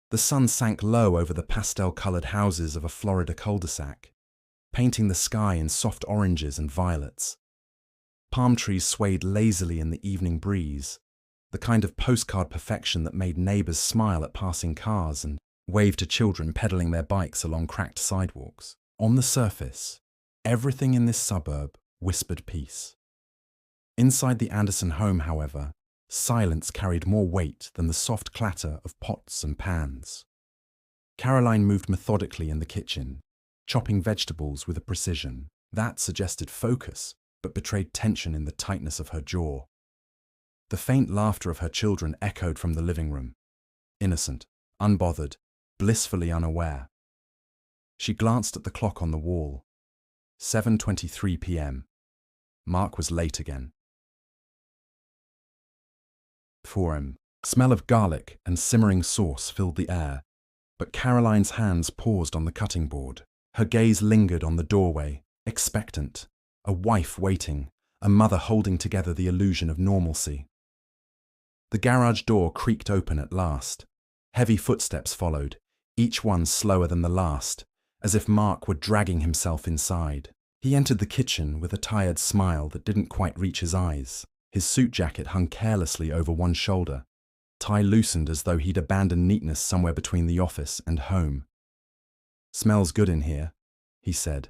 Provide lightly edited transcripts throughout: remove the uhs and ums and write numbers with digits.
The sun sank low over the pastel-colored houses of a Florida cul-de-sac, painting the sky in soft oranges and violets. Palm trees swayed lazily in the evening breeze, the kind of postcard perfection that made neighbors smile at passing cars and wave to children pedaling their bikes along cracked sidewalks. On the surface, everything in this suburb whispered peace. Inside the Anderson home, however, silence carried more weight than the soft clatter of pots and pans. Caroline moved methodically in the kitchen, chopping vegetables with a precision that suggested focus but betrayed tension in the tightness of her jaw. The faint laughter of her children echoed from the living room, innocent, unbothered, blissfully unaware. She glanced at the clock on the wall. 7:23 p.m. Mark was late again. 4 Smell of garlic and simmering sauce filled the air, but Caroline's hands paused on the cutting board. Her gaze lingered on the doorway, expectant, a wife waiting, a mother holding together the illusion of normalcy. The garage door creaked open at last. Heavy footsteps followed, each one slower than the last, as if Mark were dragging himself inside. He entered the kitchen with a tired smile that didn't quite reach his eyes. His suit jacket hung carelessly over one shoulder, tie loosened as though he'd abandoned neatness somewhere between the office and home. "Smells good in here," he said,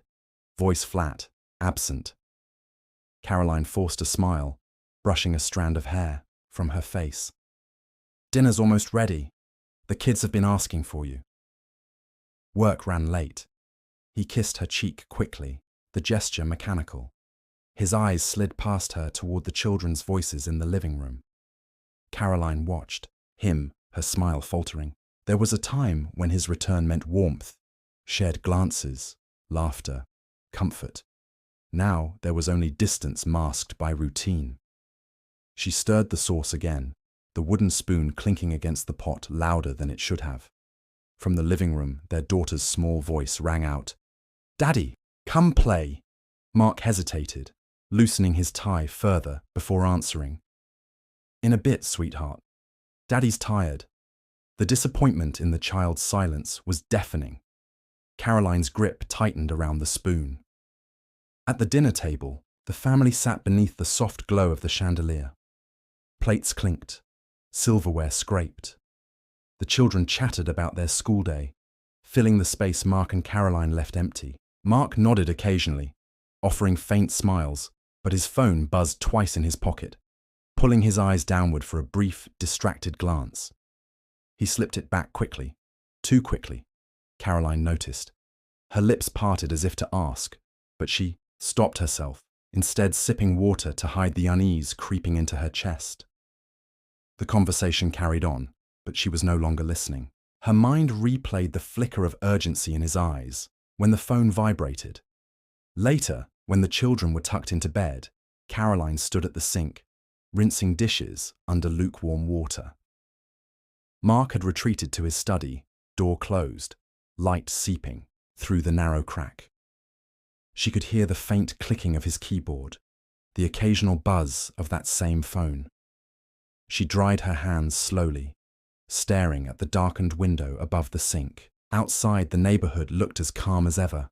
voice flat, absent. Caroline forced a smile, brushing a strand of hair from her face. "Dinner's almost ready. The kids have been asking for you." Work ran late. He kissed her cheek quickly, the gesture mechanical. His eyes slid past her toward the children's voices in the living room. Caroline watched, her smile faltering. There was a time when his return meant warmth, shared glances, laughter, comfort. Now there was only distance masked by routine. She stirred the sauce again, the wooden spoon clinking against the pot louder than it should have. From the living room, their daughter's small voice rang out, "Daddy, come play." Mark hesitated, loosening his tie further before answering. "In a bit, sweetheart. Daddy's tired." The disappointment in the child's silence was deafening. Caroline's grip tightened around the spoon. At the dinner table, the family sat beneath the soft glow of the chandelier. Plates clinked, silverware scraped. The children chattered about their school day, filling the space Mark and Caroline left empty. Mark nodded occasionally, offering faint smiles, but his phone buzzed twice in his pocket, pulling his eyes downward for a brief, distracted glance. He slipped it back quickly, too quickly, Caroline noticed. Her lips parted as if to ask, but she stopped herself, instead sipping water to hide the unease creeping into her chest. The conversation carried on, but she was no longer listening. Her mind replayed the flicker of urgency in his eyes when the phone vibrated. Later, when the children were tucked into bed, Caroline stood at the sink, rinsing dishes under lukewarm water. Mark had retreated to his study, door closed, light seeping through the narrow crack. She could hear the faint clicking of his keyboard, the occasional buzz of that same phone. She dried her hands slowly, staring at the darkened window above the sink. Outside, the neighborhood looked as calm as ever,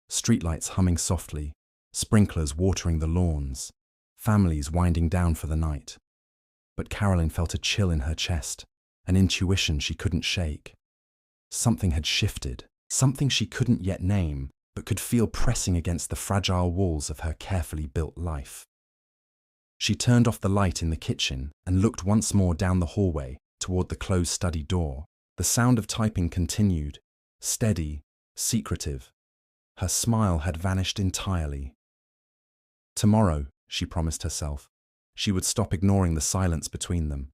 streetlights humming softly, sprinklers watering the lawns, families winding down for the night. But Caroline felt a chill in her chest, an intuition she couldn't shake. Something had shifted, something she couldn't yet name, but could feel pressing against the fragile walls of her carefully built life. She turned off the light in the kitchen and looked once more down the hallway toward the closed study door. The sound of typing continued, steady, secretive. Her smile had vanished entirely. Tomorrow, she promised herself, she would stop ignoring the silence between them.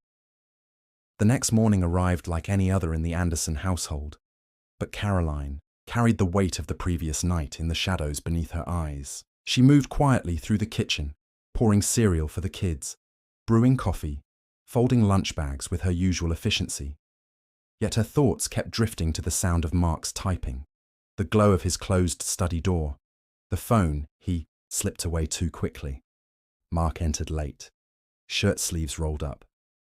The next morning arrived like any other in the Anderson household, but Caroline carried the weight of the previous night in the shadows beneath her eyes. She moved quietly through the kitchen, pouring cereal for the kids, brewing coffee, folding lunch bags with her usual efficiency. Yet her thoughts kept drifting to the sound of Mark's typing, the glow of his closed study door, the phone he slipped away too quickly. Mark entered late, shirt sleeves rolled up,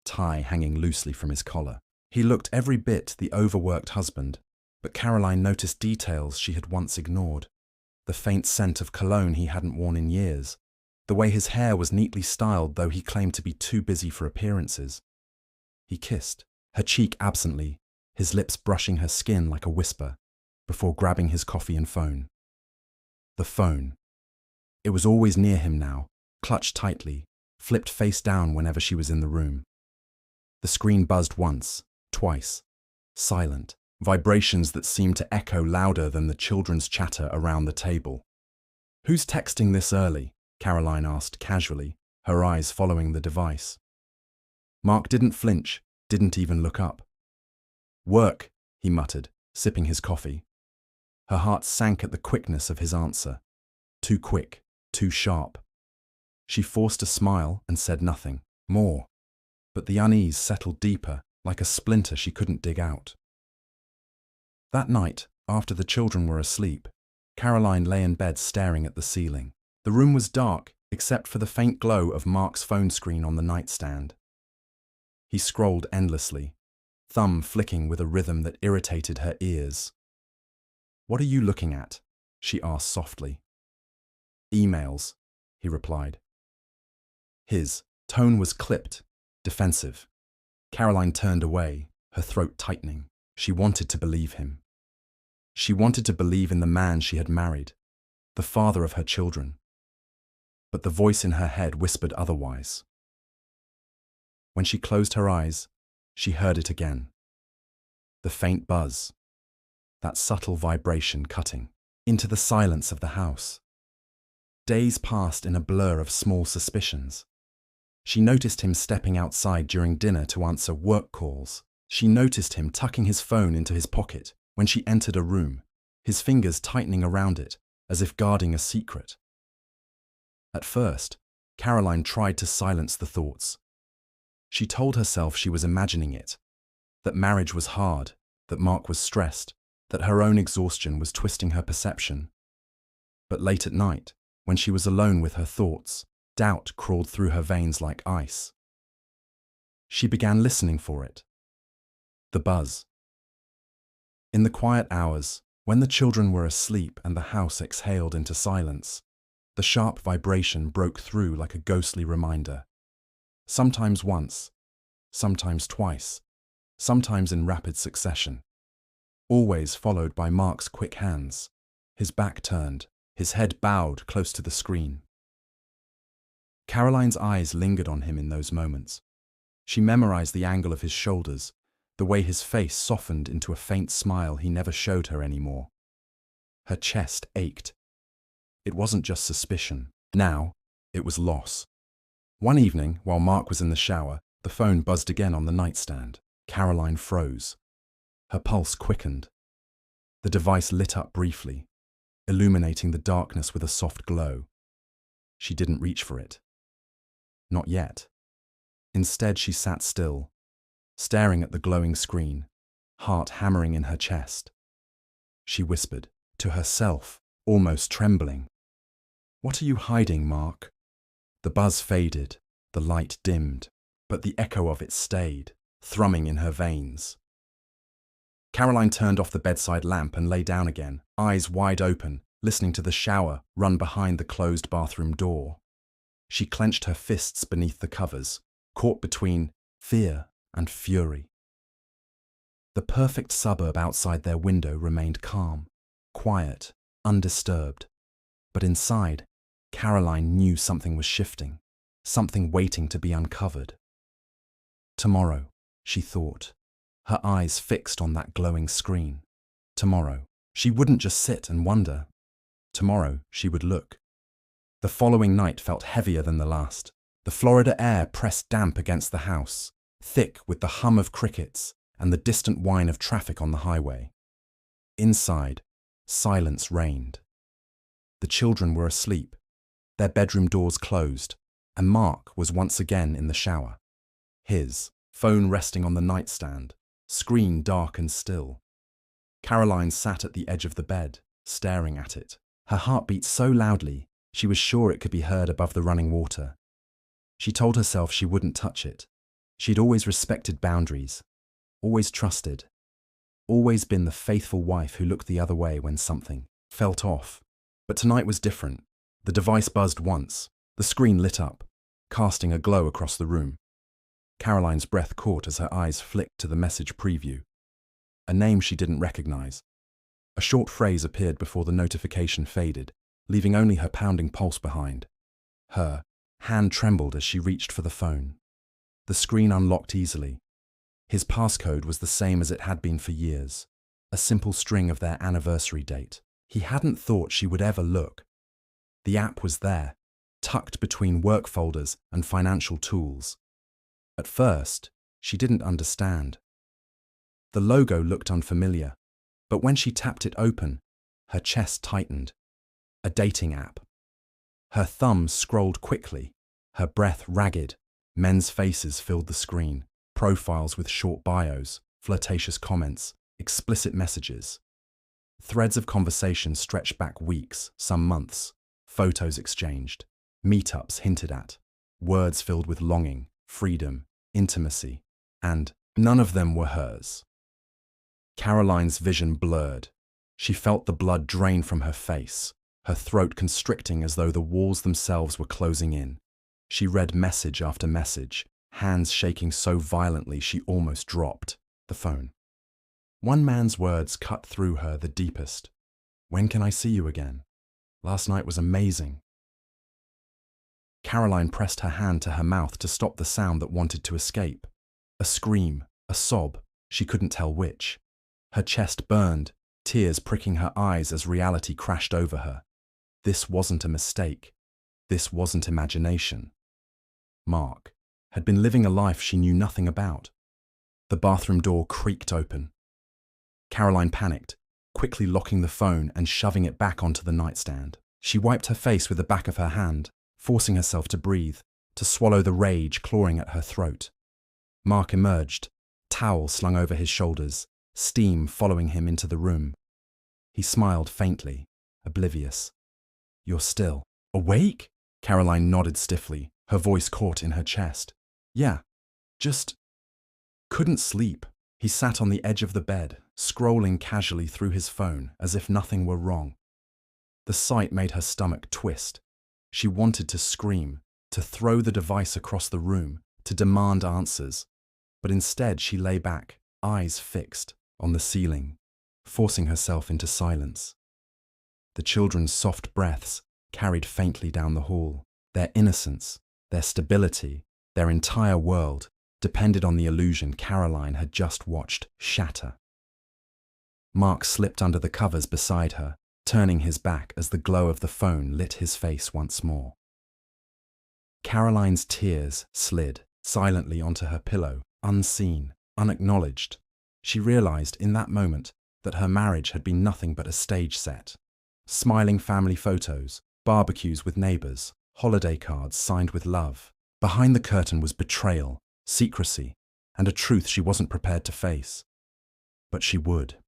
tie hanging loosely from his collar. He looked every bit the overworked husband, but Caroline noticed details she had once ignored. The faint scent of cologne he hadn't worn in years, the way his hair was neatly styled though he claimed to be too busy for appearances. He kissed her cheek absently, his lips brushing her skin like a whisper, before grabbing his coffee and phone. The phone. It was always near him now, clutched tightly, flipped face down whenever she was in the room. The screen buzzed once, twice, silent, vibrations that seemed to echo louder than the children's chatter around the table. "Who's texting this early?" Caroline asked casually, her eyes following the device. Mark didn't flinch, didn't even look up. "Work," he muttered, sipping his coffee. Her heart sank at the quickness of his answer. Too quick, too sharp. She forced a smile and said nothing more, but the unease settled deeper, like a splinter she couldn't dig out. That night, after the children were asleep, Caroline lay in bed staring at the ceiling. The room was dark, except for the faint glow of Mark's phone screen on the nightstand. He scrolled endlessly, thumb flicking with a rhythm that irritated her ears. "What are you looking at?" she asked softly. "Emails," he replied. His tone was clipped, defensive. Caroline turned away, her throat tightening. She wanted to believe him. She wanted to believe in the man she had married, the father of her children. But the voice in her head whispered otherwise. When she closed her eyes, she heard it again. The faint buzz, that subtle vibration cutting into the silence of the house. Days passed in a blur of small suspicions. She noticed him stepping outside during dinner to answer work calls. She noticed him tucking his phone into his pocket when she entered a room, his fingers tightening around it as if guarding a secret. At first, Caroline tried to silence the thoughts. She told herself she was imagining it, that marriage was hard, that Mark was stressed, that her own exhaustion was twisting her perception. But late at night, when she was alone with her thoughts, doubt crawled through her veins like ice. She began listening for it. The buzz. In the quiet hours, when the children were asleep and the house exhaled into silence, the sharp vibration broke through like a ghostly reminder. Sometimes once, sometimes twice, sometimes in rapid succession. Always followed by Mark's quick hands, his back turned, his head bowed close to the screen. Caroline's eyes lingered on him in those moments. She memorized the angle of his shoulders, the way his face softened into a faint smile he never showed her anymore. Her chest ached. It wasn't just suspicion. Now, it was loss. One evening, while Mark was in the shower, the phone buzzed again on the nightstand. Caroline froze. Her pulse quickened. The device lit up briefly, illuminating the darkness with a soft glow. She didn't reach for it. Not yet. Instead, she sat still, staring at the glowing screen, heart hammering in her chest. She whispered, to herself, almost trembling, "What are you hiding, Mark?" The buzz faded, the light dimmed, but the echo of it stayed, thrumming in her veins. Caroline turned off the bedside lamp and lay down again, eyes wide open, listening to the shower run behind the closed bathroom door. She clenched her fists beneath the covers, caught between fear and fury. The perfect suburb outside their window remained calm, quiet, undisturbed. But inside, Caroline knew something was shifting, something waiting to be uncovered. Tomorrow, she thought, her eyes fixed on that glowing screen. Tomorrow, she wouldn't just sit and wonder. Tomorrow, she would look. The following night felt heavier than the last. The Florida air pressed damp against the house, thick with the hum of crickets and the distant whine of traffic on the highway. Inside, silence reigned. The children were asleep, their bedroom doors closed, and Mark was once again in the shower. His phone resting on the nightstand, screen dark and still. Caroline sat at the edge of the bed, staring at it. Her heart beat so loudly, she was sure it could be heard above the running water. She told herself she wouldn't touch it. She'd always respected boundaries. always trusted, always been the faithful wife who looked the other way when something felt off. But tonight was different. The device buzzed once. The screen lit up, casting a glow across the room. Caroline's breath caught as her eyes flicked to the message preview. A name she didn't recognize. A short phrase appeared before the notification faded, leaving only her pounding pulse behind. Her hand trembled as she reached for the phone. The screen unlocked easily. His passcode was the same as it had been for years, a simple string of their anniversary date. He hadn't thought she would ever look. The app was there, tucked between work folders and financial tools. At first, she didn't understand. The logo looked unfamiliar, but when she tapped it open, her chest tightened. A dating app. Her thumb scrolled quickly, her breath ragged. Men's faces filled the screen, profiles with short bios, flirtatious comments, explicit messages. Threads of conversation stretched back weeks, some months, photos exchanged, meetups hinted at, words filled with longing, freedom, intimacy, and none of them were hers. Caroline's vision blurred. She felt the blood drain from her face, her throat constricting as though the walls themselves were closing in. She read message after message, hands shaking so violently she almost dropped the phone. One man's words cut through her the deepest. "When can I see you again? Last night was amazing." Caroline pressed her hand to her mouth to stop the sound that wanted to escape. A scream, a sob, she couldn't tell which. Her chest burned, tears pricking her eyes as reality crashed over her. This wasn't a mistake. This wasn't imagination. Mark had been living a life she knew nothing about. The bathroom door creaked open. Caroline panicked, quickly locking the phone and shoving it back onto the nightstand. She wiped her face with the back of her hand, forcing herself to breathe, to swallow the rage clawing at her throat. Mark emerged, towel slung over his shoulders, steam following him into the room. He smiled faintly, oblivious. "You're still awake?" Caroline nodded stiffly, her voice caught in her chest. "Yeah, just couldn't sleep." He sat on the edge of the bed, scrolling casually through his phone as if nothing were wrong. The sight made her stomach twist. She wanted to scream, to throw the device across the room, to demand answers. But instead she lay back, eyes fixed on the ceiling, forcing herself into silence. The children's soft breaths carried faintly down the hall. Their innocence, their stability, their entire world depended on the illusion Caroline had just watched shatter. Mark slipped under the covers beside her, turning his back as the glow of the phone lit his face once more. Caroline's tears slid silently onto her pillow, unseen, unacknowledged. She realized in that moment that her marriage had been nothing but a stage set. Smiling family photos, barbecues with neighbors, holiday cards signed with love. Behind the curtain was betrayal, secrecy, and a truth she wasn't prepared to face. But she would.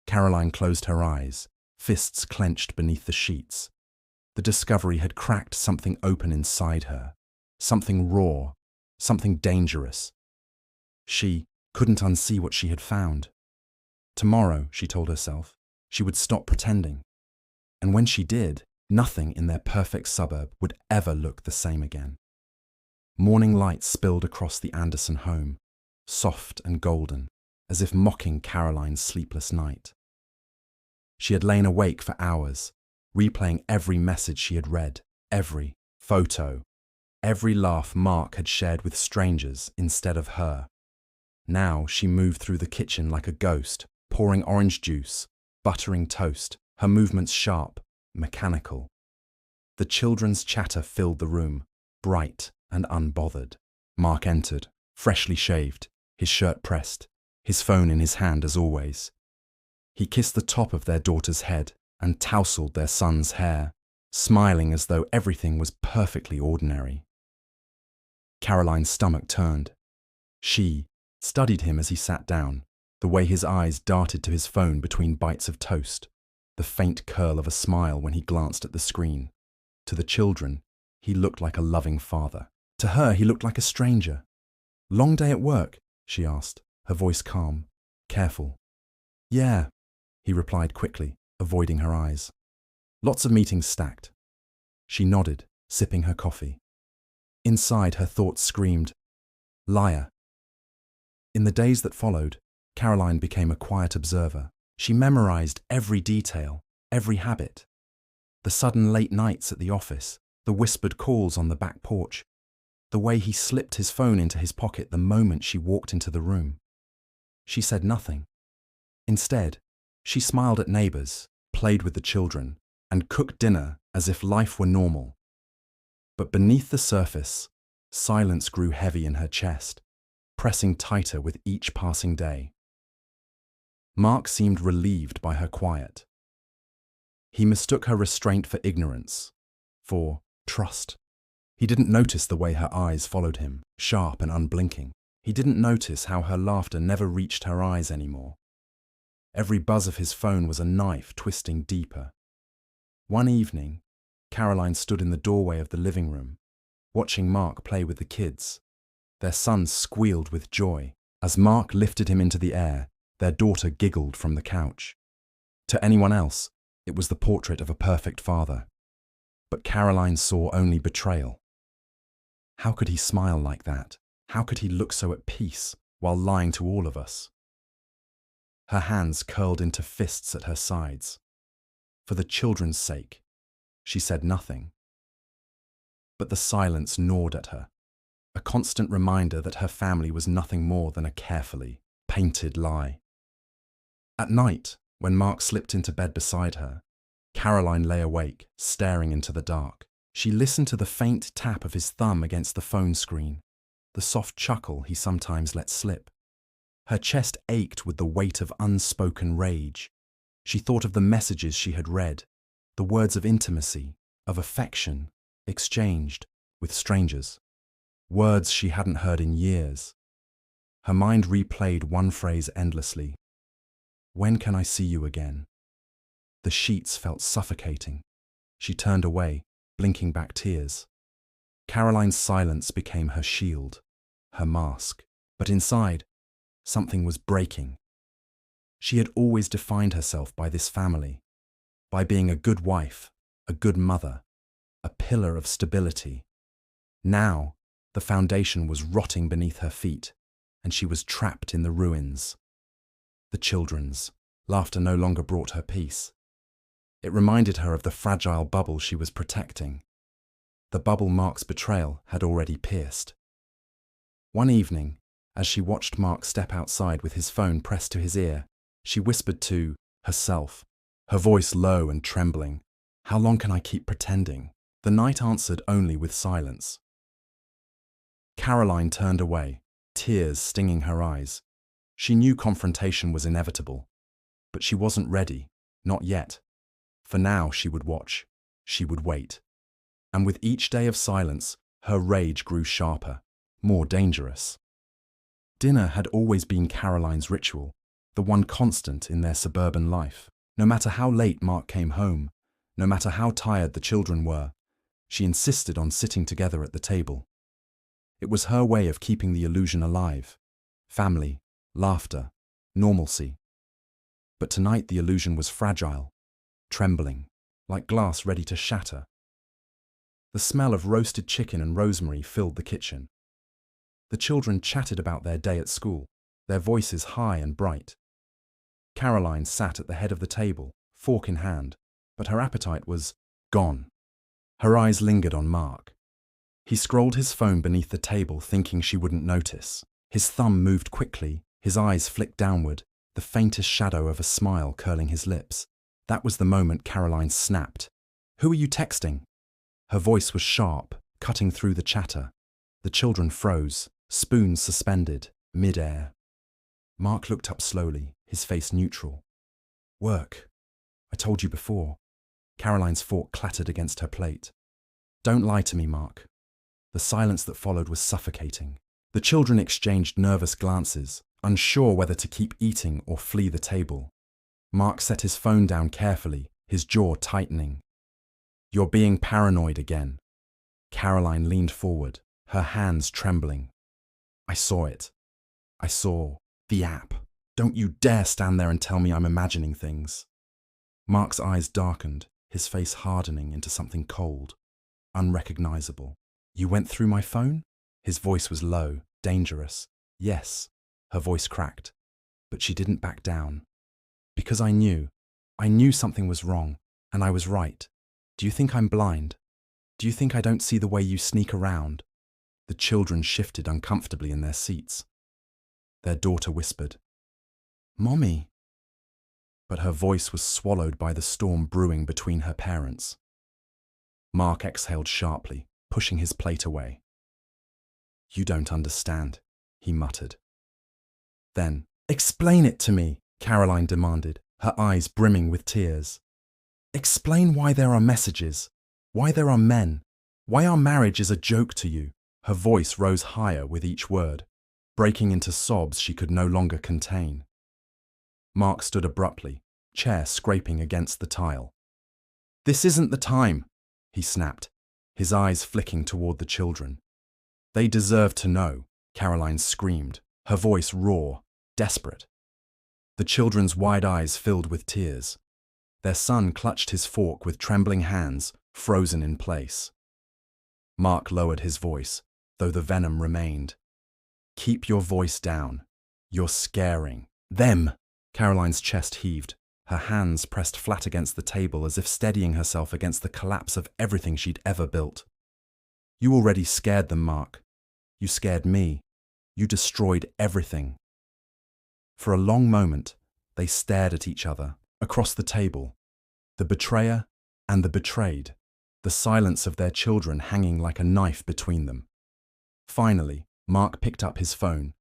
Caroline closed her eyes, fists clenched beneath the sheets. The discovery had cracked something open inside her, something raw, something dangerous. She couldn't unsee what she had found. Tomorrow, she told herself, she would stop pretending. And when she did, nothing in their perfect suburb would ever look the same again. Morning light spilled across the Anderson home, soft and golden, as if mocking Caroline's sleepless night. She had lain awake for hours, replaying every message she had read, every photo, every laugh Mark had shared with strangers instead of her. Now she moved through the kitchen like a ghost, pouring orange juice, buttering toast, her movements sharp, mechanical. The children's chatter filled the room, bright and unbothered. Mark entered, freshly shaved, his shirt pressed, his phone in his hand as always. He kissed the top of their daughter's head and tousled their son's hair, smiling as though everything was perfectly ordinary. Caroline's stomach turned. She studied him as he sat down, the way his eyes darted to his phone between bites of toast, the faint curl of a smile when he glanced at the screen. To the children, he looked like a loving father. To her, he looked like a stranger. "Long day at work?" she asked, her voice calm, careful. Yeah, he replied quickly, avoiding her eyes. Lots of meetings stacked. She nodded, sipping her coffee. Inside, her thoughts screamed, liar. In the days that followed, Caroline became a quiet observer. She memorized every detail, every habit. The sudden late nights at the office, the whispered calls on the back porch, the way he slipped his phone into his pocket the moment she walked into the room. She said nothing. Instead, she smiled at neighbors, played with the children, and cooked dinner as if life were normal. But beneath the surface, silence grew heavy in her chest, pressing tighter with each passing day. Mark seemed relieved by her quiet. He mistook her restraint for ignorance, for trust. He didn't notice the way her eyes followed him, sharp and unblinking. He didn't notice how her laughter never reached her eyes anymore. Every buzz of his phone was a knife twisting deeper. One evening, Caroline stood in the doorway of the living room, watching Mark play with the kids. Their son squealed with joy. As Mark lifted him into the air, their daughter giggled from the couch. To anyone else, it was the portrait of a perfect father. But Caroline saw only betrayal. How could he smile like that? How could he look so at peace while lying to all of us? Her hands curled into fists at her sides. For the children's sake, she said nothing. But the silence gnawed at her, a constant reminder that her family was nothing more than a carefully painted lie. At night, when Mark slipped into bed beside her, Caroline lay awake, staring into the dark. She listened to the faint tap of his thumb against the phone screen, the soft chuckle he sometimes let slip. Her chest ached with the weight of unspoken rage. She thought of the messages she had read, the words of intimacy, of affection, exchanged with strangers. Words she hadn't heard in years. Her mind replayed one phrase endlessly. When can I see you again? The sheets felt suffocating. She turned away, blinking back tears. Caroline's silence became her shield, her mask. But inside, something was breaking. She had always defined herself by this family, by being a good wife, a good mother, a pillar of stability. Now, the foundation was rotting beneath her feet, and she was trapped in the ruins. The children's laughter no longer brought her peace. It reminded her of the fragile bubble she was protecting, the bubble Mark's betrayal had already pierced. One evening, as she watched Mark step outside with his phone pressed to his ear, she whispered to herself, her voice low and trembling, "How long can I keep pretending?" The night answered only with silence. Caroline turned away, tears stinging her eyes. She knew confrontation was inevitable, but she wasn't ready, not yet. For now she would watch, she would wait. And with each day of silence, her rage grew sharper, more dangerous. Dinner had always been Caroline's ritual, the one constant in their suburban life. No matter how late Mark came home, no matter how tired the children were, she insisted on sitting together at the table. It was her way of keeping the illusion alive. Family, laughter, normalcy. But tonight the illusion was fragile, trembling, like glass ready to shatter. The smell of roasted chicken and rosemary filled the kitchen. The children chatted about their day at school, their voices high and bright. Caroline sat at the head of the table, fork in hand, but her appetite was gone. Her eyes lingered on Mark. He scrolled his phone beneath the table, thinking she wouldn't notice. His thumb moved quickly, his eyes flicked downward, the faintest shadow of a smile curling his lips. That was the moment Caroline snapped. "Who are you texting?" Her voice was sharp, cutting through the chatter. The children froze, spoons suspended, mid-air. Mark looked up slowly, his face neutral. "Work. I told you before." Caroline's fork clattered against her plate. "Don't lie to me, Mark." The silence that followed was suffocating. The children exchanged nervous glances, unsure whether to keep eating or flee the table. Mark set his phone down carefully, his jaw tightening. "You're being paranoid again." Caroline leaned forward, her hands trembling. "I saw it. I saw The app. Don't you dare stand there and tell me I'm imagining things. Mark's eyes darkened, his face hardening into something cold, unrecognizable. You went through my phone? His voice was low, dangerous. Yes, her voice cracked, but she didn't back down. Because I knew something was wrong, and I was right. Do you think I'm blind? Do you think I don't see the way you sneak around? The children shifted uncomfortably in their seats. Their daughter whispered, "Mommy." But her voice was swallowed by the storm brewing between her parents. Mark exhaled sharply, pushing his plate away. "You don't understand," he muttered. Then, "Explain it to me," Caroline demanded, her eyes brimming with tears. "Explain why there are messages, why there are men, why our marriage is a joke to you." Her voice rose higher with each word, breaking into sobs she could no longer contain. Mark stood abruptly, chair scraping against the tile. "This isn't the time," he snapped, his eyes flicking toward the children. "They deserve to know," Caroline screamed, her voice raw, desperate. The children's wide eyes filled with tears. Their son clutched his fork with trembling hands, frozen in place. Mark lowered his voice, though the venom remained. "Keep your voice down. You're scaring them." Caroline's chest heaved, her hands pressed flat against the table as if steadying herself against the collapse of everything she'd ever built. "You already scared them, Mark. You scared me. You destroyed everything." For a long moment, they stared at each other, across the table, the betrayer and the betrayed, the silence of their children hanging like a knife between them. Finally, Mark picked up his phone,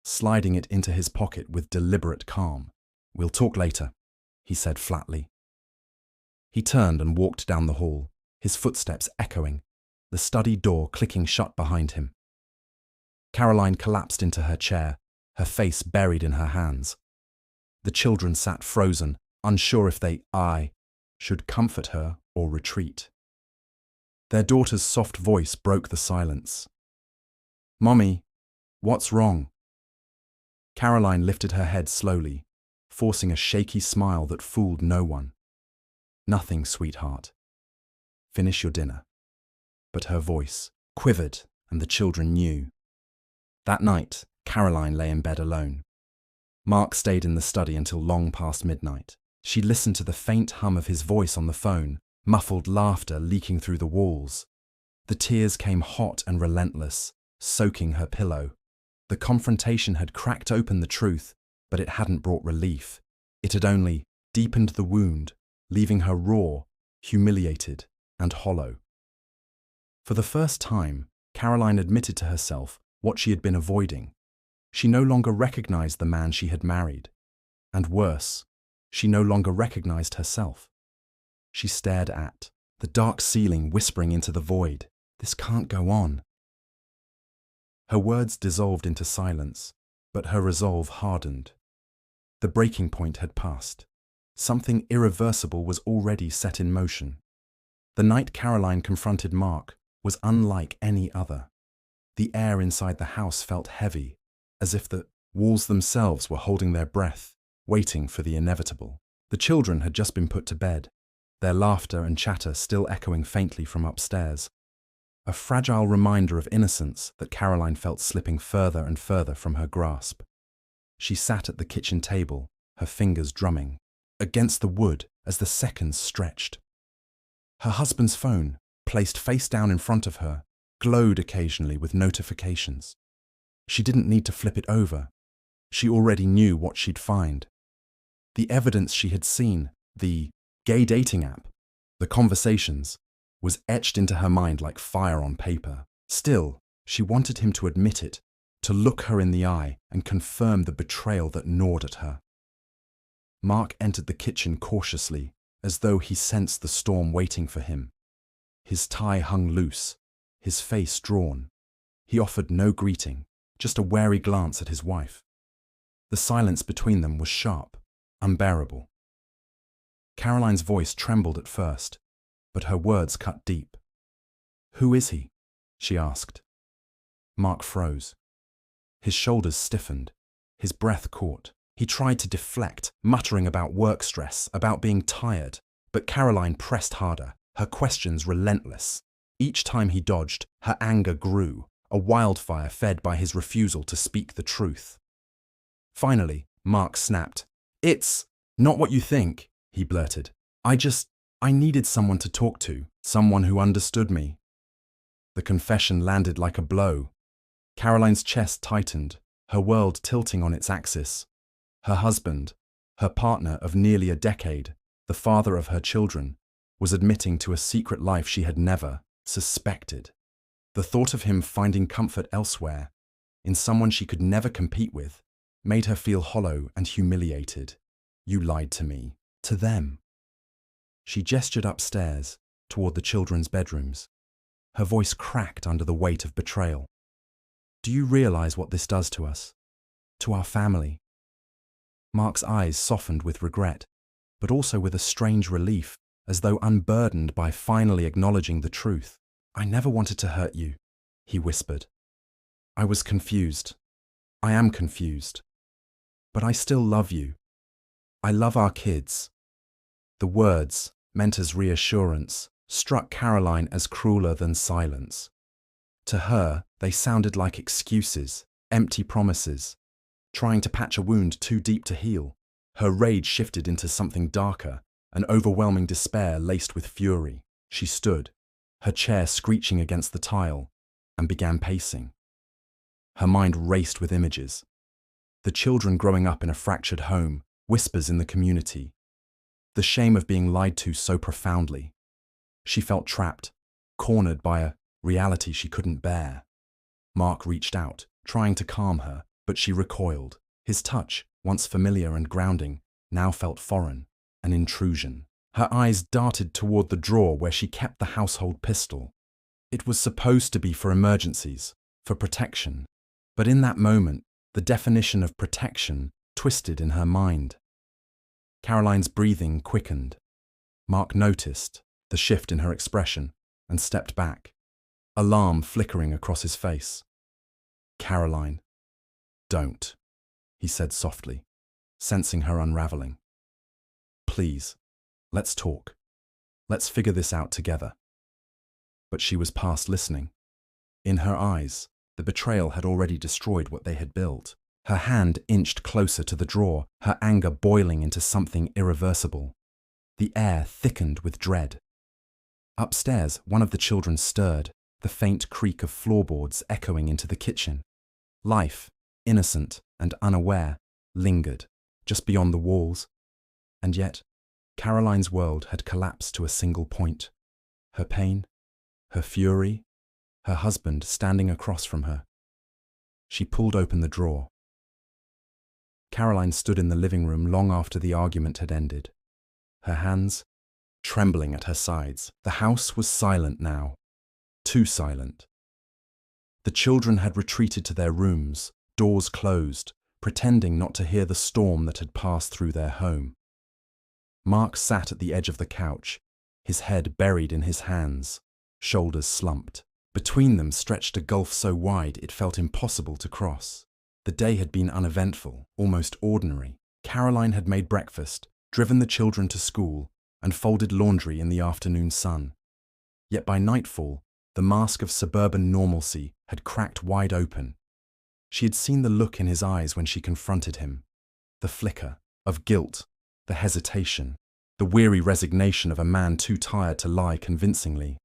sliding it into his pocket with deliberate calm. "We'll talk later," he said flatly. He turned and walked down the hall, his footsteps echoing, the study door clicking shut behind him. Caroline collapsed into her chair, her face buried in her hands. The children sat frozen, unsure if they should comfort her or retreat. Their daughter's soft voice broke the silence. "Mommy, what's wrong?" Caroline lifted her head slowly, forcing a shaky smile that fooled no one. "Nothing, sweetheart. Finish your dinner." But her voice quivered, and the children knew. That night, Caroline lay in bed alone. Mark stayed in the study until long past midnight. She listened to the faint hum of his voice on the phone, muffled laughter leaking through the walls. The tears came hot and relentless, soaking her pillow. The confrontation had cracked open the truth, but it hadn't brought relief. It had only deepened the wound, leaving her raw, humiliated, and hollow. For the first time, Caroline admitted to herself what she had been avoiding. She no longer recognized the man she had married. And worse, she no longer recognized herself. She stared at the dark ceiling, whispering into the void, "This can't go on." Her words dissolved into silence, but her resolve hardened. The breaking point had passed. Something irreversible was already set in motion. The night Caroline confronted Mark was unlike any other. The air inside the house felt heavy, as if the walls themselves were holding their breath, waiting for the inevitable. The children had just been put to bed, their laughter and chatter still echoing faintly from upstairs. A fragile reminder of innocence that Caroline felt slipping further and further from her grasp. She sat at the kitchen table, her fingers drumming against the wood as the seconds stretched. Her husband's phone, placed face down in front of her, glowed occasionally with notifications. She didn't need to flip it over. She already knew what she'd find. The evidence she had seen, the gay dating app, the conversations, was etched into her mind like fire on paper. Still, she wanted him to admit it, to look her in the eye and confirm the betrayal that gnawed at her. Mark entered the kitchen cautiously, as though he sensed the storm waiting for him. His tie hung loose, his face drawn. He offered no greeting, just a wary glance at his wife. The silence between them was sharp, unbearable. Caroline's voice trembled at first, but her words cut deep. "Who is he?" she asked. Mark froze. His shoulders stiffened, His breath caught. He tried to deflect, muttering about work stress, about being tired. But Caroline pressed harder, her questions relentless. Each time he dodged, her anger grew, a wildfire fed by his refusal to speak the truth. Finally, Mark snapped. "It's not what you think," he blurted. I needed someone to talk to, someone who understood me." The confession landed like a blow. Caroline's chest tightened, her world tilting on its axis. Her husband, her partner of nearly a decade, the father of her children, was admitting to a secret life she had never suspected. The thought of him finding comfort elsewhere, in someone she could never compete with, made her feel hollow and humiliated. "You lied to me, to them." She gestured upstairs, toward the children's bedrooms. Her voice cracked under the weight of betrayal. "Do you realize what this does to us? To our family?" Mark's eyes softened with regret, but also with a strange relief, as though unburdened by finally acknowledging the truth. "I never wanted to hurt you," he whispered. "I was confused. I am confused. But I still love you. I love our kids." The words, meant as reassurance, struck Caroline as crueler than silence. To her, they sounded like excuses, empty promises, trying to patch a wound too deep to heal. Her rage shifted into something darker, an overwhelming despair laced with fury. She stood, her chair screeching against the tile, and began pacing. Her mind raced with images. The children growing up in a fractured home, whispers in the community. The shame of being lied to so profoundly. She felt trapped, cornered by a reality she couldn't bear. Mark reached out, trying to calm her, but she recoiled. His touch, once familiar and grounding, now felt foreign, an intrusion. Her eyes darted toward the drawer where she kept the household pistol. It was supposed to be for emergencies, for protection. But in that moment, the definition of protection twisted in her mind. Caroline's breathing quickened. Mark noticed the shift in her expression and stepped back, alarm flickering across his face. "Caroline, don't," he said softly, sensing her unraveling. "Please, let's talk. Let's figure this out together." But she was past listening. In her eyes, the betrayal had already destroyed what they had built. Her hand inched closer to the drawer, her anger boiling into something irreversible. The air thickened with dread. Upstairs, one of the children stirred, the faint creak of floorboards echoing into the kitchen. Life, innocent and unaware, lingered, just beyond the walls. And yet, Caroline's world had collapsed to a single point. Her pain, her fury, her husband standing across from her. She pulled open the drawer. Caroline stood in the living room long after the argument had ended, her hands trembling at her sides. The house was silent now, too silent. The children had retreated to their rooms, doors closed, pretending not to hear the storm that had passed through their home. Mark sat at the edge of the couch, his head buried in his hands, shoulders slumped. Between them stretched a gulf so wide it felt impossible to cross. The day had been uneventful, almost ordinary. Caroline had made breakfast, driven the children to school, and folded laundry in the afternoon sun. Yet by nightfall, the mask of suburban normalcy had cracked wide open. She had seen the look in his eyes when she confronted him, the flicker of guilt, the hesitation, the weary resignation of a man too tired to lie convincingly.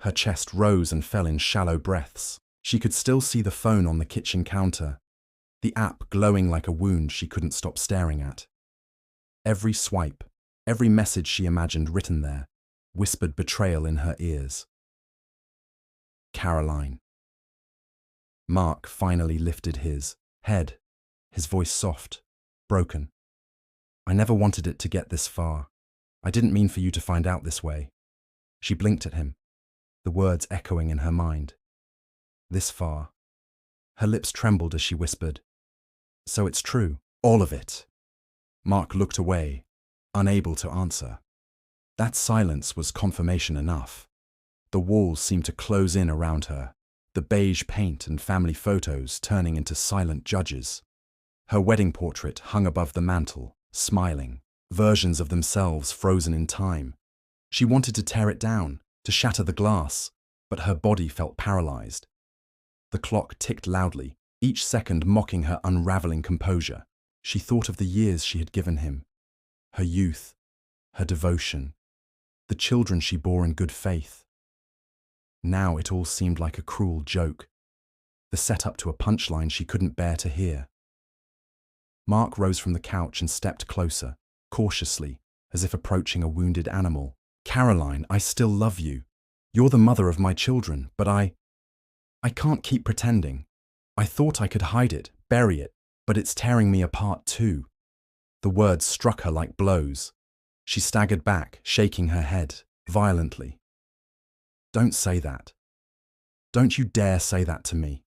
Her chest rose and fell in shallow breaths. She could still see the phone on the kitchen counter, the app glowing like a wound she couldn't stop staring at. Every swipe, every message she imagined written there, whispered betrayal in her ears. Caroline. Mark finally lifted his head, his voice soft, broken. "I never wanted it to get this far. I didn't mean for you to find out this way." She blinked at him, the words echoing in her mind. "This far." Her lips trembled as she whispered, "So it's true, all of it." Mark looked away, unable to answer. That silence was confirmation enough. The walls seemed to close in around her, the beige paint and family photos turning into silent judges. Her wedding portrait hung above the mantel, smiling, versions of themselves frozen in time. She wanted to tear it down, to shatter the glass, but her body felt paralyzed. The clock ticked loudly, each second mocking her unraveling composure. She thought of the years she had given him, her youth, her devotion, the children she bore in good faith. Now it all seemed like a cruel joke, the setup to a punchline she couldn't bear to hear. Mark rose from the couch and stepped closer, cautiously, as if approaching a wounded animal. "Caroline, I still love you. You're the mother of my children, but I can't keep pretending. I thought I could hide it, bury it, but it's tearing me apart too." The words struck her like blows. She staggered back, shaking her head, violently. "Don't say that. Don't you dare say that to me.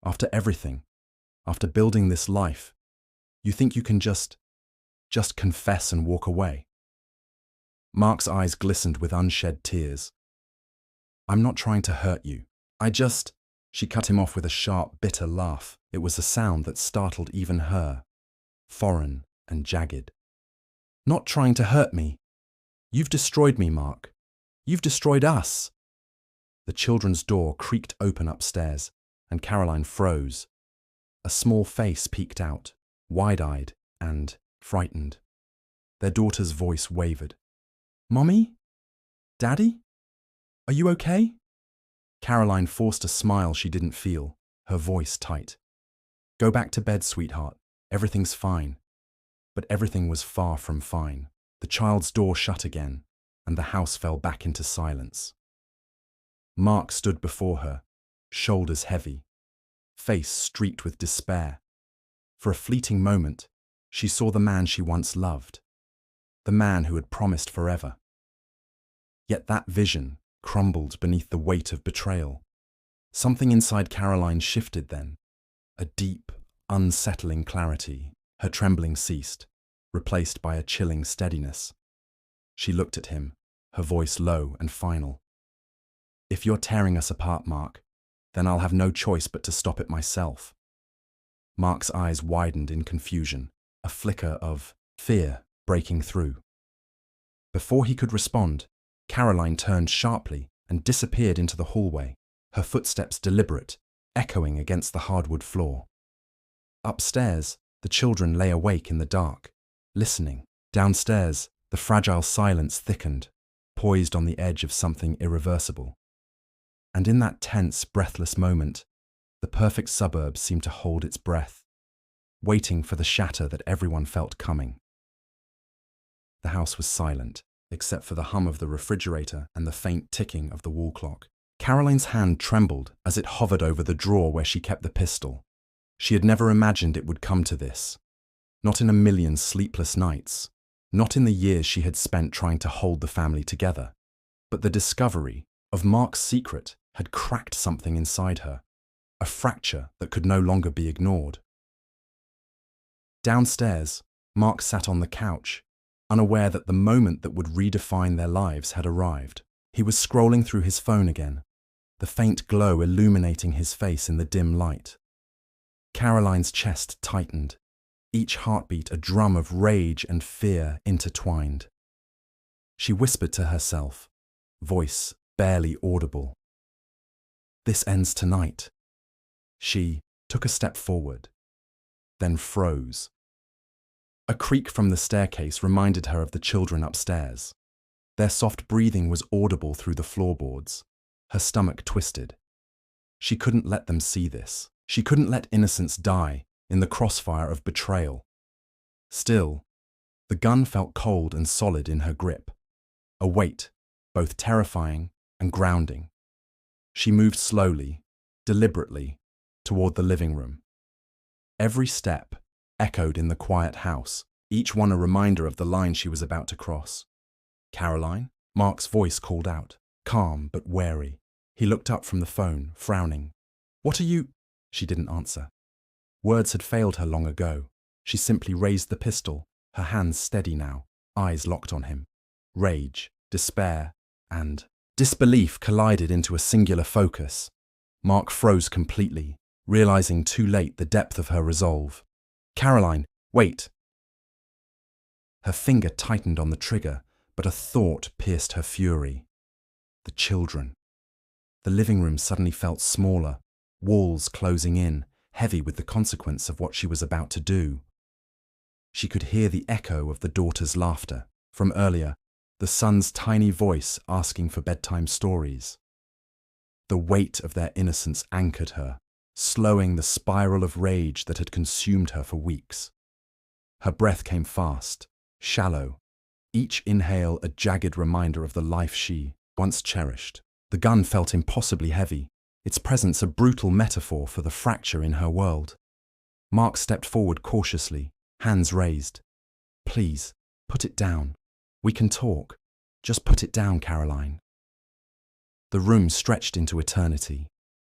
After everything, after building this life, you think you can just confess and walk away?" Mark's eyes glistened with unshed tears. "I'm not trying to hurt you. She cut him off with a sharp, bitter laugh. It was a sound that startled even her, foreign and jagged. "Not trying to hurt me. You've destroyed me, Mark. You've destroyed us." The children's door creaked open upstairs, and Caroline froze. A small face peeked out, wide-eyed and frightened. Their daughter's voice wavered. "Mommy? Daddy? Are you okay?" Caroline forced a smile she didn't feel, her voice tight. "Go back to bed, sweetheart. Everything's fine." But everything was far from fine. The child's door shut again, and the house fell back into silence. Mark stood before her, shoulders heavy, face streaked with despair. For a fleeting moment, she saw the man she once loved, the man who had promised forever. Yet that vision crumbled beneath the weight of betrayal. Something inside Caroline shifted then, a deep, unsettling clarity. Her trembling ceased, replaced by a chilling steadiness. She looked at him, her voice low and final. "If you're tearing us apart, Mark, then I'll have no choice but to stop it myself." Mark's eyes widened in confusion, a flicker of fear breaking through. Before he could respond, Caroline turned sharply and disappeared into the hallway, her footsteps deliberate, echoing against the hardwood floor. Upstairs, the children lay awake in the dark, listening. Downstairs, the fragile silence thickened, poised on the edge of something irreversible. And in that tense, breathless moment, the perfect suburb seemed to hold its breath, waiting for the shatter that everyone felt coming. The house was silent, except for the hum of the refrigerator and the faint ticking of the wall clock. Caroline's hand trembled as it hovered over the drawer where she kept the pistol. She had never imagined it would come to this. Not in a million sleepless nights, not in the years she had spent trying to hold the family together. But the discovery of Mark's secret had cracked something inside her, a fracture that could no longer be ignored. Downstairs, Mark sat on the couch, unaware that the moment that would redefine their lives had arrived. He was scrolling through his phone again, the faint glow illuminating his face in the dim light. Caroline's chest tightened, each heartbeat a drum of rage and fear intertwined. She whispered to herself, voice barely audible, "This ends tonight." She took a step forward, then froze. A creak from the staircase reminded her of the children upstairs. Their soft breathing was audible through the floorboards. Her stomach twisted. She couldn't let them see this. She couldn't let innocence die in the crossfire of betrayal. Still, the gun felt cold and solid in her grip, a weight, both terrifying and grounding. She moved slowly, deliberately, toward the living room. Every step echoed in the quiet house, each one a reminder of the line she was about to cross. "Caroline?" Mark's voice called out, calm but wary. He looked up from the phone, frowning. "What are you—" She didn't answer. Words had failed her long ago. She simply raised the pistol, her hands steady now, eyes locked on him. Rage, despair, and disbelief collided into a singular focus. Mark froze completely, realizing too late the depth of her resolve. Caroline, wait! Her finger tightened on the trigger, but a thought pierced her fury. The children. The living room suddenly felt smaller, walls closing in, heavy with the consequence of what she was about to do. She could hear the echo of the daughter's laughter from earlier, the son's tiny voice asking for bedtime stories. The weight of their innocence anchored her, slowing the spiral of rage that had consumed her for weeks. Her breath came fast, shallow, each inhale a jagged reminder of the life she once cherished. The gun felt impossibly heavy, its presence a brutal metaphor for the fracture in her world. Mark stepped forward cautiously, hands raised. Please, put it down. We can talk. Just put it down, Caroline. The room stretched into eternity.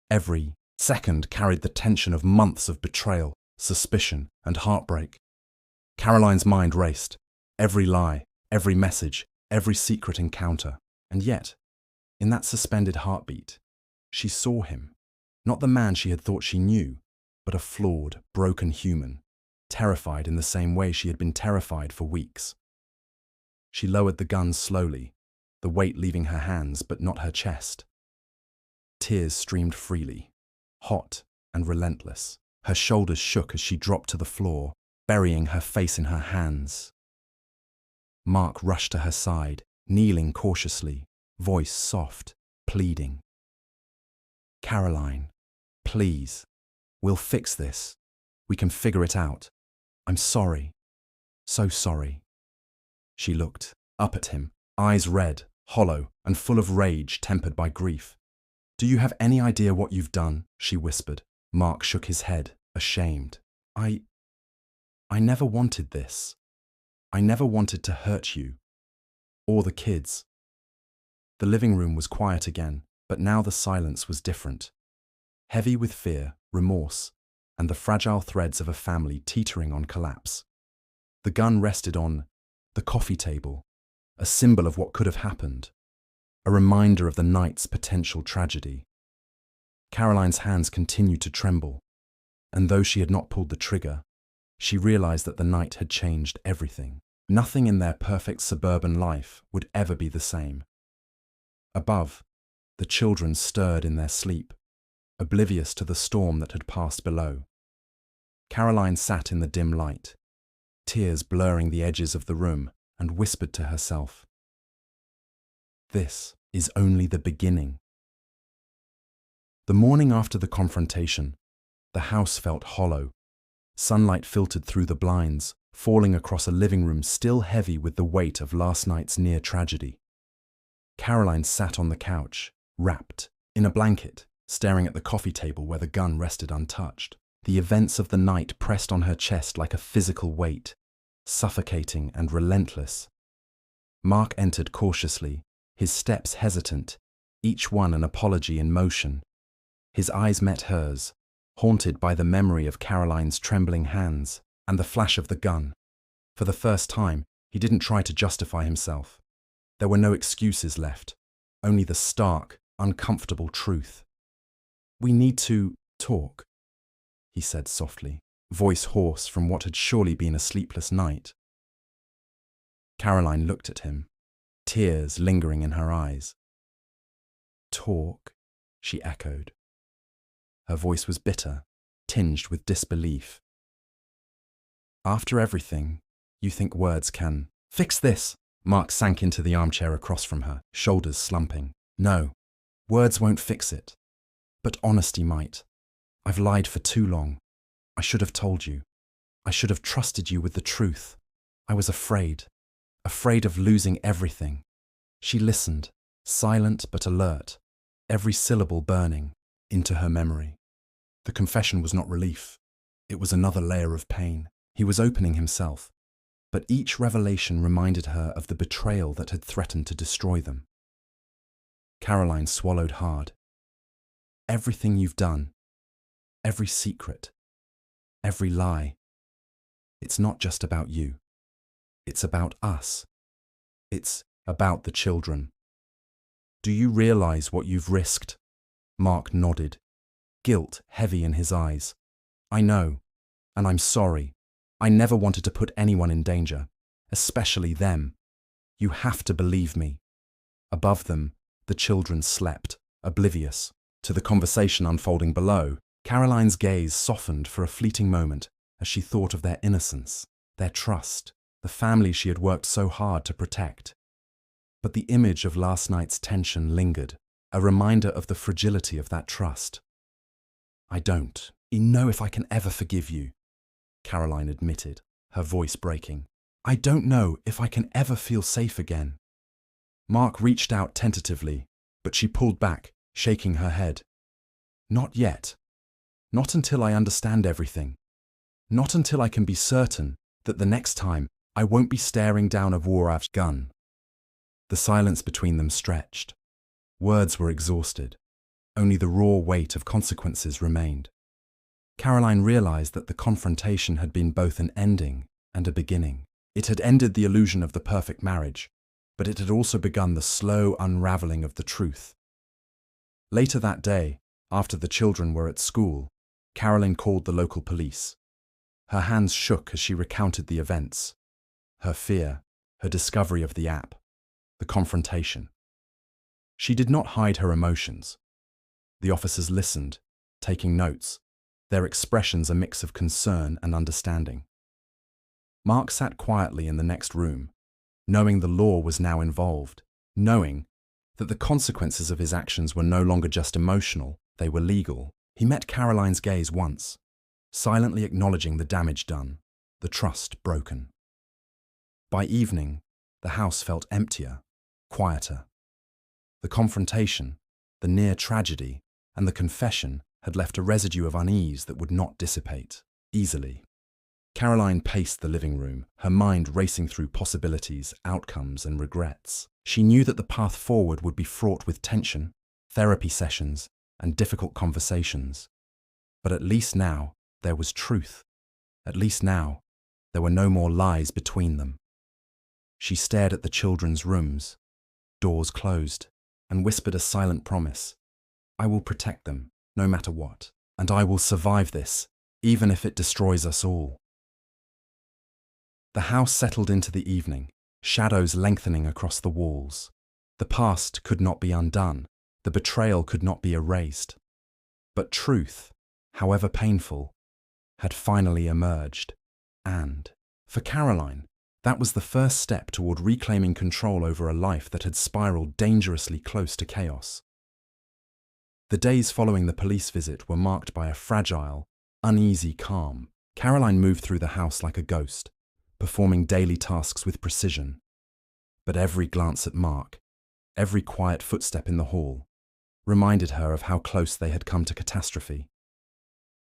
Every second carried the tension of months of betrayal, suspicion, and heartbreak. Caroline's mind raced. Every lie, every message, every secret encounter. And yet, in that suspended heartbeat, she saw him. Not the man she had thought she knew, but a flawed, broken human, terrified in the same way she had been terrified for weeks. She lowered the gun slowly, the weight leaving her hands but not her chest. Tears streamed freely, hot and relentless. Her shoulders shook as she dropped to the floor, burying her face in her hands. Mark rushed to her side, kneeling cautiously, voice soft, pleading. Caroline, please, we'll fix this. We can figure it out. I'm sorry. So sorry. She looked up at him, eyes red, hollow, and full of rage tempered by grief. Do you have any idea what you've done? She whispered. Mark shook his head, ashamed. I never wanted this. I never wanted to hurt you. Or the kids. The living room was quiet again, but now the silence was different. Heavy with fear, remorse, and the fragile threads of a family teetering on collapse. The gun rested on the coffee table, a symbol of what could have happened, a reminder of the night's potential tragedy. Caroline's hands continued to tremble, and though she had not pulled the trigger, she realized that the night had changed everything. Nothing in their perfect suburban life would ever be the same. Above, the children stirred in their sleep, oblivious to the storm that had passed below. Caroline sat in the dim light, tears blurring the edges of the room, and whispered to herself, "This is only the beginning." The morning after the confrontation, the house felt hollow. Sunlight filtered through the blinds, falling across a living room still heavy with the weight of last night's near tragedy. Caroline sat on the couch, wrapped in a blanket, staring at the coffee table where the gun rested untouched. The events of the night pressed on her chest like a physical weight, suffocating and relentless. Mark entered cautiously, his steps hesitant, each one an apology in motion. His eyes met hers, haunted by the memory of Caroline's trembling hands and the flash of the gun. For the first time, he didn't try to justify himself. There were no excuses left, only the stark, uncomfortable truth. "We need to talk," he said softly, voice hoarse from what had surely been a sleepless night. Caroline looked at him, tears lingering in her eyes. "Talk," she echoed. Her voice was bitter, tinged with disbelief. "After everything, you think words can fix this?" Mark sank into the armchair across from her, shoulders slumping. "No, words won't fix it. But honesty might. I've lied for too long. I should have told you. I should have trusted you with the truth. I was afraid of losing everything." She listened, silent but alert, every syllable burning into her memory. The confession was not relief. It was another layer of pain. He was opening himself, but each revelation reminded her of the betrayal that had threatened to destroy them. Caroline swallowed hard. "Everything you've done, every secret, every lie, it's not just about you. It's about us. It's about the children. Do you realize what you've risked?" Mark nodded, guilt heavy in his eyes. "I know, and I'm sorry. I never wanted to put anyone in danger, especially them. You have to believe me." Above them, the children slept, oblivious to the conversation unfolding below. Caroline's gaze softened for a fleeting moment as she thought of their innocence, their trust, the family she had worked so hard to protect. But the image of last night's tension lingered, a reminder of the fragility of that trust. "I don't know if I can ever forgive you," Caroline admitted, her voice breaking. "I don't know if I can ever feel safe again." Mark reached out tentatively, but she pulled back, shaking her head. "Not yet. Not until I understand everything. Not until I can be certain that the next time I won't be staring down a Vorav's gun." The silence between them stretched. Words were exhausted. Only the raw weight of consequences remained. Caroline realized that the confrontation had been both an ending and a beginning. It had ended the illusion of the perfect marriage, but it had also begun the slow unraveling of the truth. Later that day, after the children were at school, Caroline called the local police. Her hands shook as she recounted the events. Her fear, her discovery of the app, the confrontation. She did not hide her emotions. The officers listened, taking notes, their expressions a mix of concern and understanding. Mark sat quietly in the next room, knowing the law was now involved, knowing that the consequences of his actions were no longer just emotional, they were legal. He met Caroline's gaze once, silently acknowledging the damage done, the trust broken. By evening, the house felt emptier, quieter. The confrontation, the near tragedy, and the confession had left a residue of unease that would not dissipate easily. Caroline paced the living room, her mind racing through possibilities, outcomes, and regrets. She knew that the path forward would be fraught with tension, therapy sessions, and difficult conversations. But at least now, there was truth. At least now, there were no more lies between them. She stared at the children's rooms, doors closed, and whispered a silent promise. "I will protect them, no matter what, and I will survive this, even if it destroys us all." The house settled into the evening, shadows lengthening across the walls. The past could not be undone, the betrayal could not be erased. But truth, however painful, had finally emerged. And, for Caroline, that was the first step toward reclaiming control over a life that had spiraled dangerously close to chaos. The days following the police visit were marked by a fragile, uneasy calm. Caroline moved through the house like a ghost, performing daily tasks with precision. But every glance at Mark, every quiet footstep in the hall, reminded her of how close they had come to catastrophe.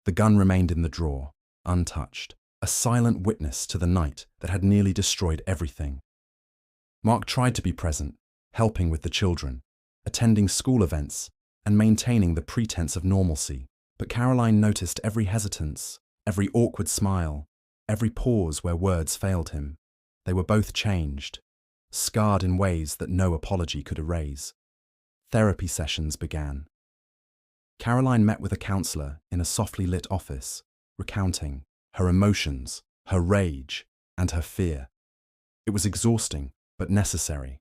The gun remained in the drawer, untouched, a silent witness to the night that had nearly destroyed everything. Mark tried to be present, helping with the children, attending school events, and maintaining the pretense of normalcy. But Caroline noticed every hesitance, every awkward smile, every pause where words failed him. They were both changed, scarred in ways that no apology could erase. Therapy sessions began. Caroline met with a counselor in a softly lit office, recounting her emotions, her rage, and her fear. It was exhausting, but necessary.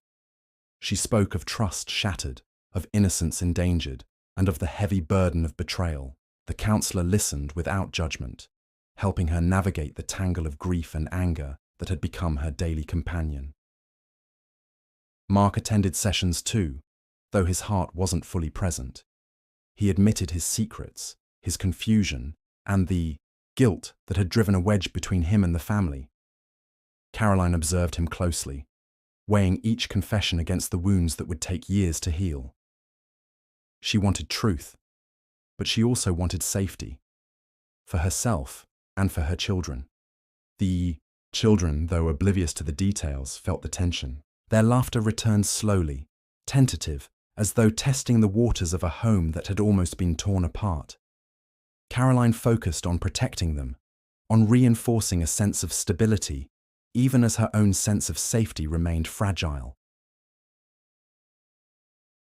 She spoke of trust shattered, of innocence endangered, and of the heavy burden of betrayal. The counselor listened without judgment, helping her navigate the tangle of grief and anger that had become her daily companion. Mark attended sessions too, though his heart wasn't fully present. He admitted his secrets, his confusion, and the guilt that had driven a wedge between him and the family. Caroline observed him closely, weighing each confession against the wounds that would take years to heal. She wanted truth, but she also wanted safety, for herself and for her children. The children, though oblivious to the details, felt the tension. Their laughter returned slowly, tentative, as though testing the waters of a home that had almost been torn apart. Caroline focused on protecting them, on reinforcing a sense of stability, even as her own sense of safety remained fragile.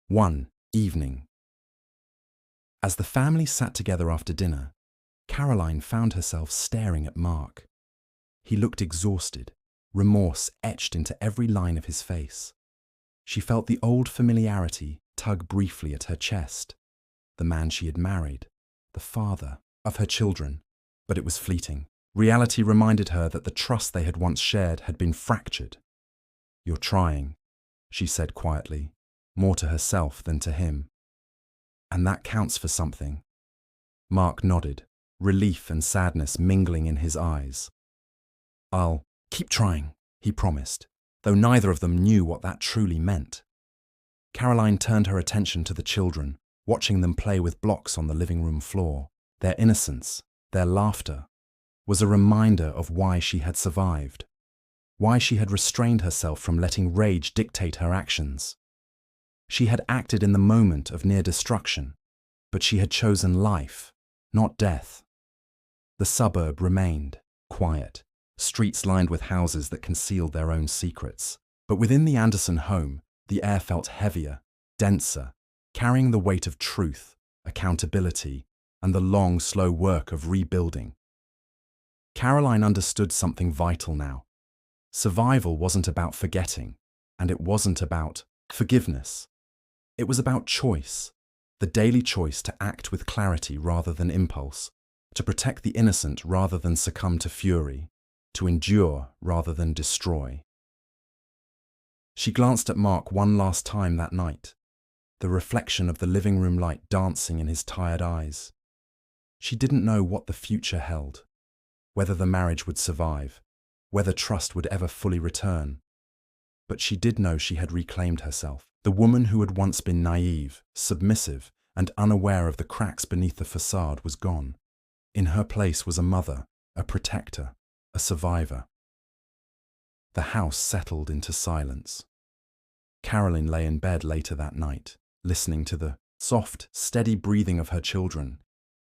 One evening. As the family sat together after dinner, Caroline found herself staring at Mark. He looked exhausted, remorse etched into every line of his face. She felt the old familiarity tug briefly at her chest. The man she had married, the father of her children, but it was fleeting. Reality reminded her that the trust they had once shared had been fractured. "You're trying," she said quietly, more to herself than to him. "And that counts for something." Mark nodded, relief and sadness mingling in his eyes. "I'll keep trying," he promised, though neither of them knew what that truly meant. Caroline turned her attention to the children, watching them play with blocks on the living room floor. Their innocence, their laughter, was a reminder of why she had survived, why she had restrained herself from letting rage dictate her actions. She had acted in the moment of near destruction, but she had chosen life, not death. The suburb remained quiet, streets lined with houses that concealed their own secrets. But within the Anderson home, the air felt heavier, denser, carrying the weight of truth, accountability, and the long, slow work of rebuilding. Caroline understood something vital now. Survival wasn't about forgetting, and it wasn't about forgiveness. It was about choice, the daily choice to act with clarity rather than impulse, to protect the innocent rather than succumb to fury, to endure rather than destroy. She glanced at Mark one last time that night, the reflection of the living room light dancing in his tired eyes. She didn't know what the future held, whether the marriage would survive, whether trust would ever fully return. But she did know she had reclaimed herself. The woman who had once been naive, submissive, and unaware of the cracks beneath the facade was gone. In her place was a mother, a protector, a survivor. The house settled into silence. Caroline lay in bed later that night, listening to the soft, steady breathing of her children,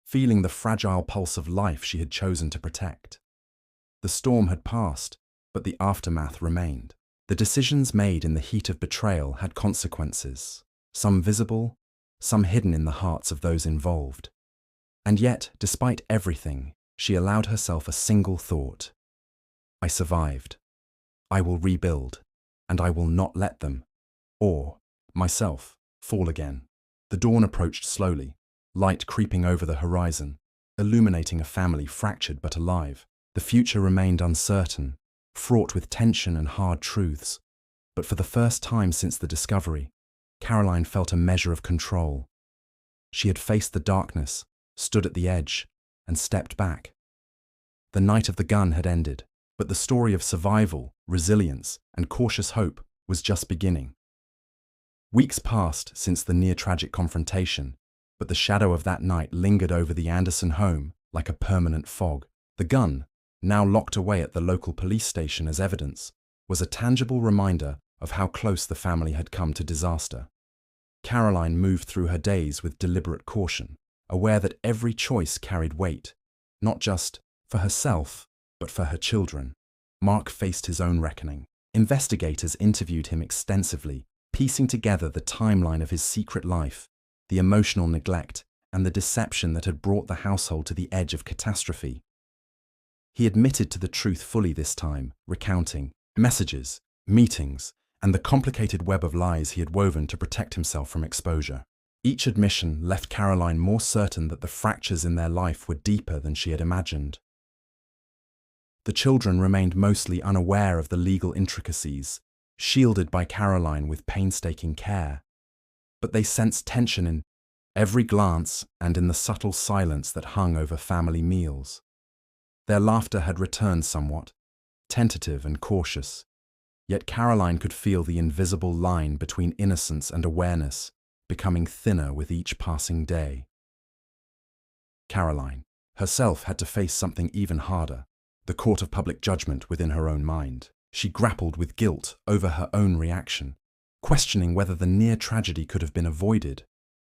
feeling the fragile pulse of life she had chosen to protect. The storm had passed, but the aftermath remained. The decisions made in the heat of betrayal had consequences, some visible, some hidden in the hearts of those involved. And yet, despite everything, she allowed herself a single thought: I survived. I will rebuild, and I will not let them, or myself, fall again. The dawn approached slowly, light creeping over the horizon, illuminating a family fractured but alive. The future remained uncertain, fraught with tension and hard truths. But for the first time since the discovery, Caroline felt a measure of control. She had faced the darkness, stood at the edge, and stepped back. The night of the gun had ended, but the story of survival, resilience, and cautious hope was just beginning. Weeks passed since the near-tragic confrontation, but the shadow of that night lingered over the Anderson home like a permanent fog. The gun, now locked away at the local police station as evidence, was a tangible reminder of how close the family had come to disaster. Caroline moved through her days with deliberate caution, aware that every choice carried weight, not just for herself, but for her children. Mark faced his own reckoning. Investigators interviewed him extensively, piecing together the timeline of his secret life, the emotional neglect, and the deception that had brought the household to the edge of catastrophe. He admitted to the truth fully this time, recounting messages, meetings, and the complicated web of lies he had woven to protect himself from exposure. Each admission left Caroline more certain that the fractures in their life were deeper than she had imagined. The children remained mostly unaware of the legal intricacies, shielded by Caroline with painstaking care. But they sensed tension in every glance and in the subtle silence that hung over family meals. Their laughter had returned somewhat, tentative and cautious, yet Caroline could feel the invisible line between innocence and awareness becoming thinner with each passing day. Caroline herself had to face something even harder, the court of public judgment within her own mind. She grappled with guilt over her own reaction, questioning whether the near tragedy could have been avoided,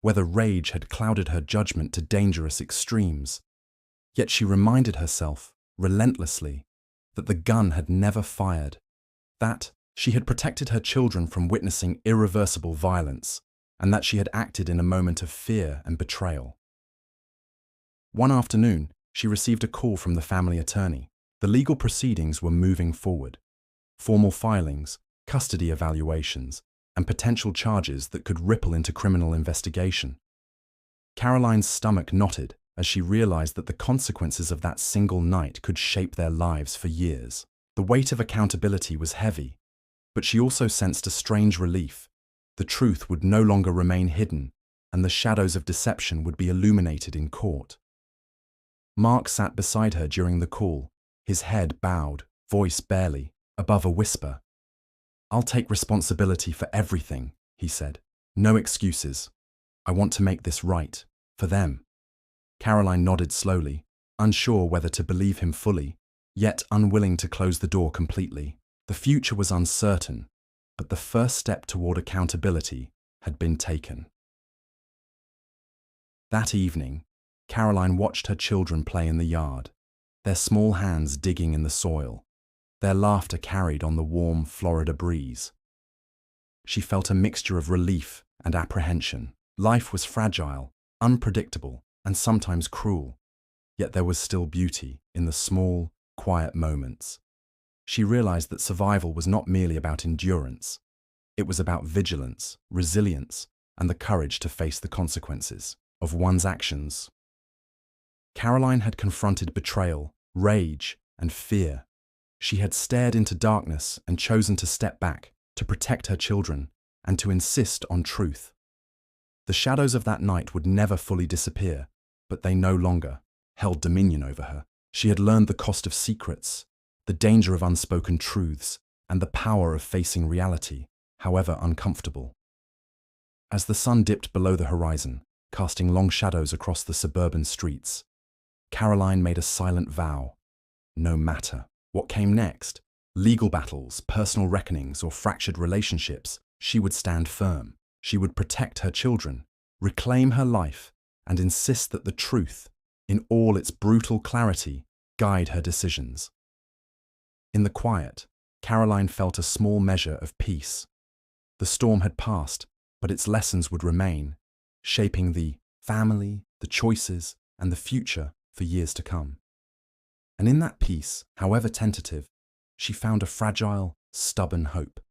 whether rage had clouded her judgment to dangerous extremes. Yet she reminded herself, relentlessly, that the gun had never fired, that she had protected her children from witnessing irreversible violence, and that she had acted in a moment of fear and betrayal. One afternoon, she received a call from the family attorney. The legal proceedings were moving forward. Formal filings, custody evaluations, and potential charges that could ripple into criminal investigation. Caroline's stomach knotted as she realized that the consequences of that single night could shape their lives for years. The weight of accountability was heavy, but she also sensed a strange relief. The truth would no longer remain hidden, and the shadows of deception would be illuminated in court. Mark sat beside her during the call, his head bowed, voice barely, above a whisper. "I'll take responsibility for everything," he said. "No excuses. I want to make this right, for them." Caroline nodded slowly, unsure whether to believe him fully, yet unwilling to close the door completely. The future was uncertain, but the first step toward accountability had been taken. That evening, Caroline watched her children play in the yard, their small hands digging in the soil, their laughter carried on the warm Florida breeze. She felt a mixture of relief and apprehension. Life was fragile, unpredictable, and sometimes cruel, yet there was still beauty in the small, quiet moments. She realized that survival was not merely about endurance. It was about vigilance, resilience, and the courage to face the consequences of one's actions. Caroline had confronted betrayal, rage, and fear. She had stared into darkness and chosen to step back, to protect her children, and to insist on truth. The shadows of that night would never fully disappear, but they no longer held dominion over her. She had learned the cost of secrets, the danger of unspoken truths, and the power of facing reality, however uncomfortable. As the sun dipped below the horizon, casting long shadows across the suburban streets, Caroline made a silent vow. No matter what came next, legal battles, personal reckonings, or fractured relationships, she would stand firm. She would protect her children, reclaim her life, and insist that the truth, in all its brutal clarity, guide her decisions. In the quiet, Caroline felt a small measure of peace. The storm had passed, but its lessons would remain, shaping the family, the choices, and the future for years to come. And in that peace, however tentative, she found a fragile, stubborn hope.